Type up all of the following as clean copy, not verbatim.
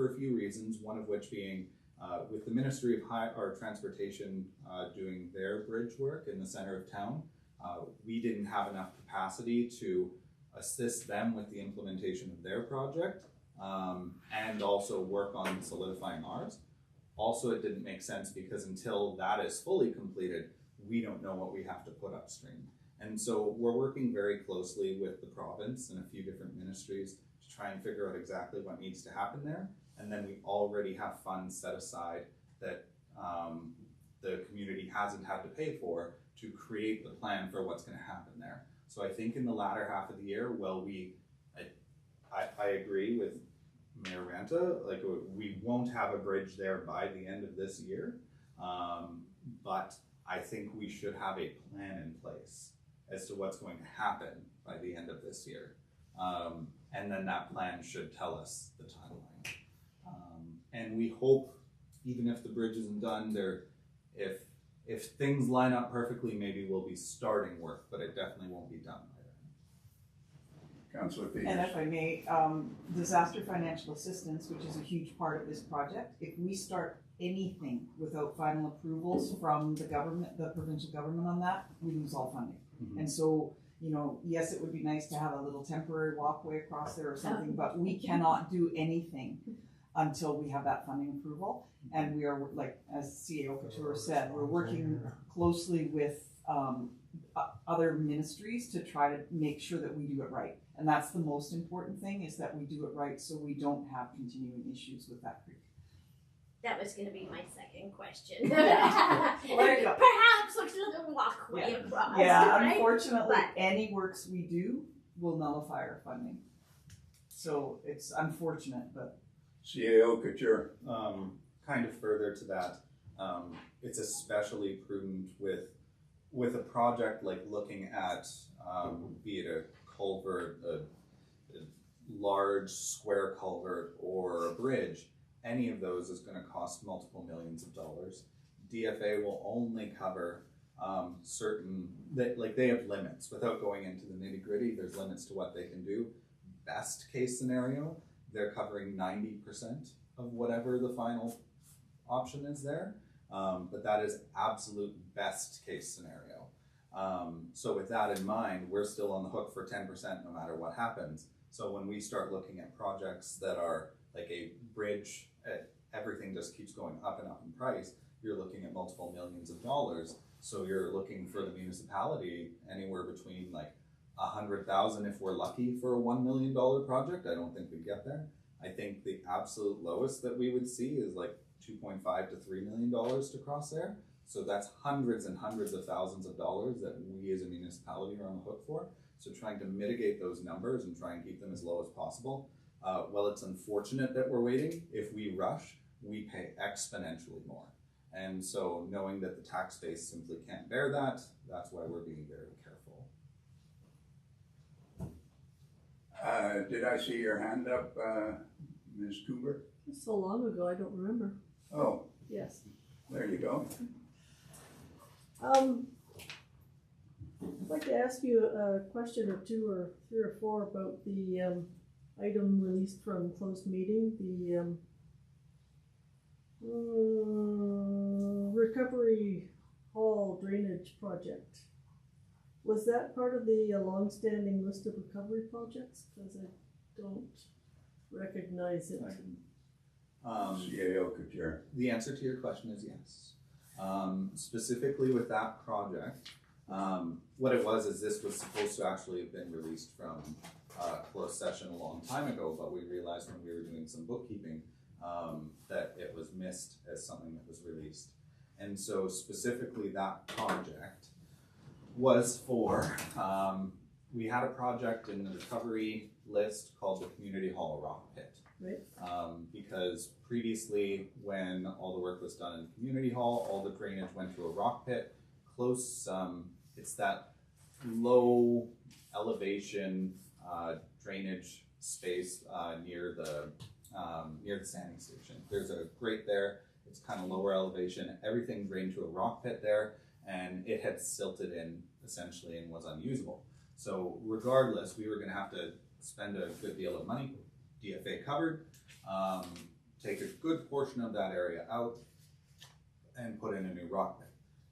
for a few reasons, one of which being with the Ministry of Transportation doing their bridge work in the center of town, we didn't have enough capacity to assist them with the implementation of their project and also work on solidifying ours. Also, it didn't make sense because until that is fully completed, we don't know what we have to put upstream. And so we're working very closely with the province and a few different ministries to try and figure out exactly what needs to happen there. And then we already have funds set aside that the community hasn't had to pay for to create the plan for what's going to happen there. So I think in the latter half of the year, I agree with Mayor Ranta, like we won't have a bridge there by the end of this year, but I think we should have a plan in place as to what's going to happen by the end of this year. And then that plan should tell us the timeline. And we hope, even if the bridge isn't done, if things line up perfectly, maybe we'll be starting work, but it definitely won't be done by then. Councillor Peters. And if I may, disaster financial assistance, which is a huge part of this project, if we start anything without final approvals from the government, the provincial government on that, we lose all funding. Mm-hmm. And so, you know, yes, it would be nice to have a little temporary walkway across there or something, but we cannot do anything until we have that funding approval. And we are, like, as CAO Couture said, we're working closely with other ministries to try to make sure that we do it right. And that's the most important thing, is that we do it right so we don't have continuing issues with that creek. That was going to be my second question. Well, Perhaps a little walkway across. Yeah, right? unfortunately, any works we do will nullify our funding. So it's unfortunate, but... CAO Couture. Kind of further to that, it's especially prudent with a project like looking at, be it a culvert, a large square culvert, or a bridge. Any of those is going to cost multiple millions of dollars. DFA will only cover certain, they have limits. Without going into the nitty gritty, there's limits to what they can do. Best case scenario, they're covering 90% of whatever the final option is there. But that is absolute best case scenario. So with that in mind, we're still on the hook for 10% no matter what happens. So when we start looking at projects that are like a bridge, everything just keeps going up and up in price, you're looking at multiple millions of dollars. So you're looking for the municipality anywhere between like 100,000 if we're lucky for a $1 million project. I don't think we'd get there. I think the absolute lowest that we would see is like $2.5 to $3 million to cross there. So that's hundreds and hundreds of thousands of dollars that we as a municipality are on the hook for. So trying to mitigate those numbers and try and keep them as low as possible. Well, it's unfortunate that we're waiting. If we rush, we pay exponentially more. And so knowing that the tax base simply can't bear that, that's why we're being very careful. Did I see your hand up, Ms. Cooper? So long ago, I don't remember. Oh. Yes. There you go. I'd like to ask you a question or two or three or four about the item released from closed meeting, the recovery hall drainage project. Was that part of the long-standing list of recovery projects? Because I don't recognize it. CAO Couture. The answer to your question is yes. Specifically with that project, what it was is this was supposed to actually have been released from closed session a long time ago, but we realized when we were doing some bookkeeping that it was missed as something that was released. And so specifically that project was for, we had a project in the recovery list called the Community Hall Rock Pit. Right. Because previously when all the work was done in the community hall, all the drainage went to a rock pit close, it's that low elevation drainage space near the sanding station. There's a grate there, it's kind of lower elevation, everything drained to a rock pit there, and it had silted in essentially and was unusable. So regardless, we were going to have to spend a good deal of money, DFA covered, take a good portion of that area out and put in a new rock pit,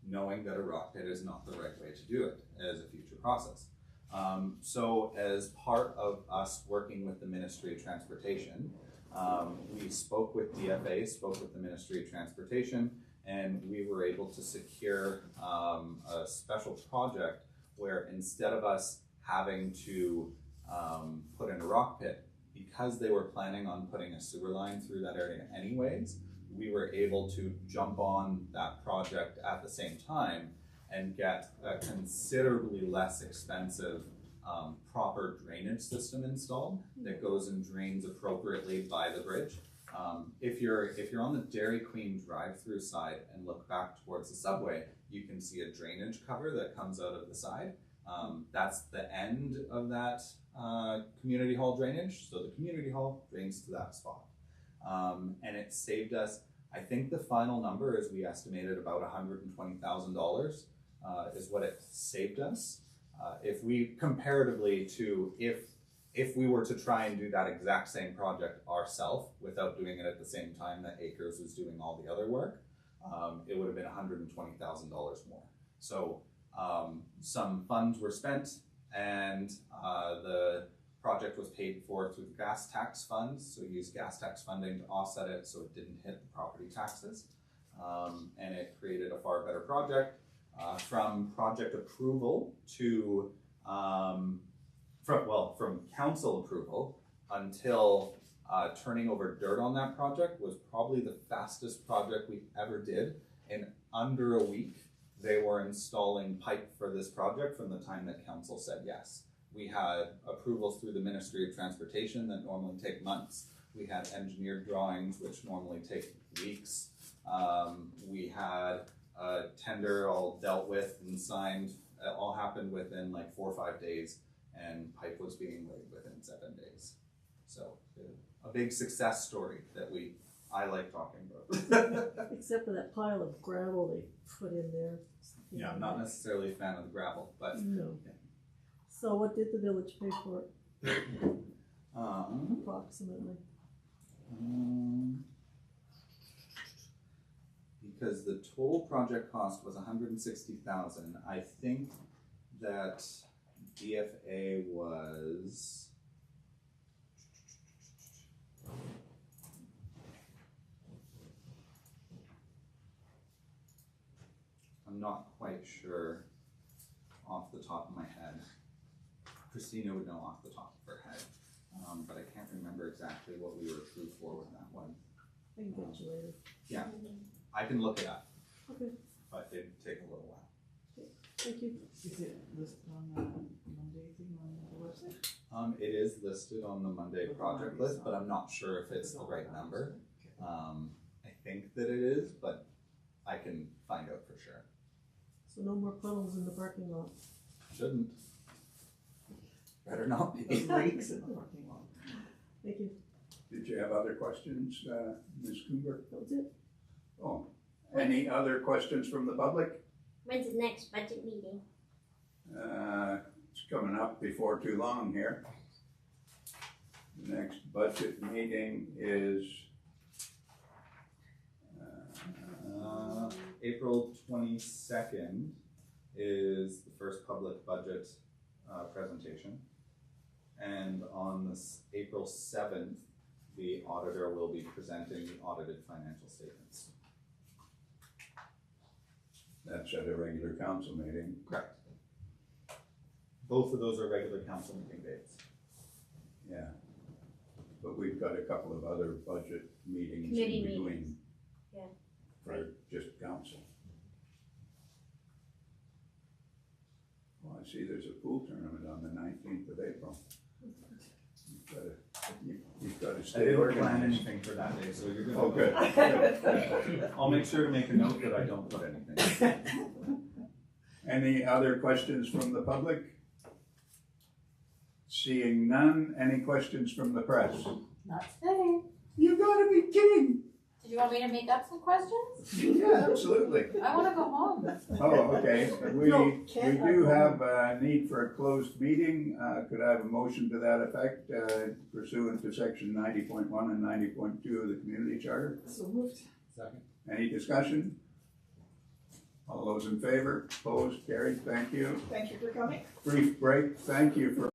knowing that a rock pit is not the right way to do it as a future process. So as part of us working with the Ministry of Transportation, we spoke with DFA, spoke with the Ministry of Transportation, and we were able to secure a special project where instead of us having to put in a rock pit, because they were planning on putting a sewer line through that area anyways, we were able to jump on that project at the same time and get a considerably less expensive proper drainage system installed that goes and drains appropriately by the bridge. If you're on the Dairy Queen drive-through side and look back towards the subway, you can see a drainage cover that comes out of the side. That's the end of that community hall drainage. So the community hall drains to that spot. And it saved us, I think the final number is we estimated about $120,000 is what it saved us. If we comparatively to if we were to try and do that exact same project ourselves without doing it at the same time that Acres was doing all the other work, it would have been $120,000 more. So some funds were spent and the project was paid for through the gas tax funds. So we used gas tax funding to offset it so it didn't hit the property taxes. And it created a far better project. From project approval to, from council approval until turning over dirt on that project was probably the fastest project we ever did. In under a week, they were installing pipe for this project from the time that council said yes. We had approvals through the Ministry of Transportation that normally take months. We had engineered drawings, which normally take weeks. We had a tender all dealt with and signed. It all happened within like 4 or 5 days, and pipe was being laid within 7 days. So a big success story that I like talking about. Except for that pile of gravel they put in there. Yeah, I'm not necessarily a fan of the gravel, but No. yeah. So what did the village pay for it, Um, approximately? Because the total project cost was $160,000. I think that DFA was. I'm not quite sure off the top of my head. Christina would know off the top of her head, but I can't remember exactly what we were approved for with that one. I can get you later. Yeah, I can look it up, Okay, but it'd take a little while. thank you. Is it listed on the Monday thing on the website? It is listed on the Monday project list, but I'm not sure if it's the right number. I think that it is, but I can find out for sure. So no more puddles in the parking lot. Shouldn't. Better not be. There's leaks in the parking lot. Thank you. Did you have other questions, Ms. Cooper? That was it. Oh, any other questions from the public? When's the next budget meeting? It's coming up before too long here. The next budget meeting is April 22nd is the first public budget presentation. And on this April 7th, the auditor will be presenting the audited financial statements. that's at a regular council meeting. Correct. Both of those are regular council meeting dates. Yeah. But we've got a couple of other budget meetings Committee in between. meetings. Yeah. For just council. Well, I see there's a pool tournament on the 19th of April. You've got to I stay didn't plan organized. anything for that day, so you're good. Oh, good. I'll make sure to make a note that I don't put anything. Any other questions from the public? Seeing none, any questions from the press? Not today. You gotta be kidding! Did you want me to make up some questions? Yeah, absolutely. I wanna go home. Oh, okay. We No, can't do I- have a need for a closed meeting. Could I have a motion to that effect pursuant to section 90.1 and 90.2 of the community charter? So moved. Second. Any discussion? All those in favor? Opposed? Carried? Thank you. Thank you for coming. Brief break. Thank you for